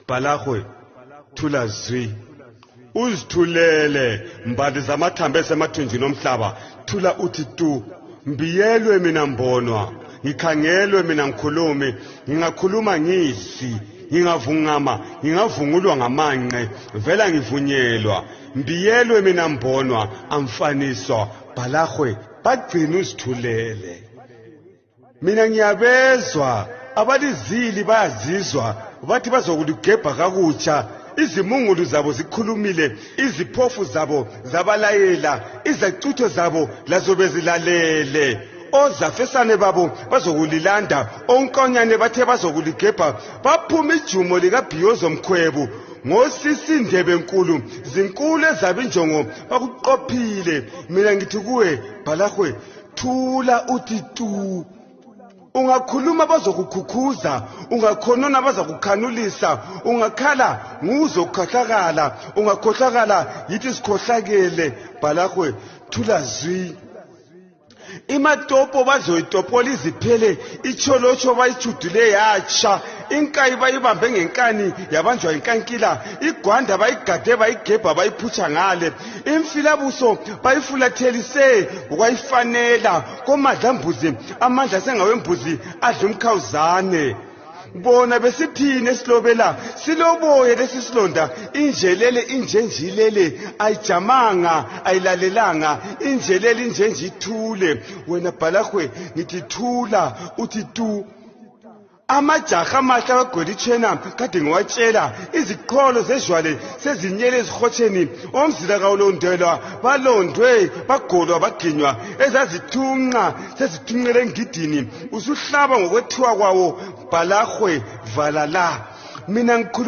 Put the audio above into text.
Balahwe thula zwi uzithulele mbali zamathambo esemathunjini omhlaba thula uthi tu mbiyelwe mina mbonwa ngikhangelwe mina ngikhulume ngingakhuluma ngidli ngingavungama ngingavungulwa ngamanqe vela ngivunyelwa mbiyelwe mina mbonwa amfaniswa Balahwe bagcina uzithulele mina ngiyabezwa abalizili bayazizwa bathi bazokuligebha kakutsha izimungulu zabo zikhulumile iziphofu zabo zabalayela izacutho zabo lazo bezilalele ozafesane babo bazokulilanda onkonyane bathe bazokuligebha baphuma ijumo likaBhiyozo Mkhwebu ngosisi Ndebe enkulu zinkulu ezabinjongo bakuqophile mina ngithi kuwe Balahwe thula uthi tu ungakhuluma bazokukhukhuza ungakhonona bazakukhanulisa ungakhala nguzokhohlakala ungakhohlakala yithi sikhohlakele Balahwe thula zwi imatopo bazoyitopola iziphele icholocho bayijudule yatsha inkayi bayibambe ngenkani yabanjwa inkankila igwanda bayigade bayigebha bayiphutsha ngale imfilabuso bayifulathelise ukwayifanela komadlambuzi amandla sengawembuzi adla umkhawuzane bona besithini esilobela siloboye lesisilonda injelele injenjilele ayijamanga ayilalelanga injelele injenjithule wena Balahwe ngithi thula uthi tu amajaha amahle akagwelitshena kade ngiwatshela iziqholo zezjwale sezinyele ezihotsheni omzila kawulondelwa balondwe bagolwa baginywa ezazithunqa sezithunqele ngidini usuhlaba ngokwethiwa kwawo Balahwe vala la mina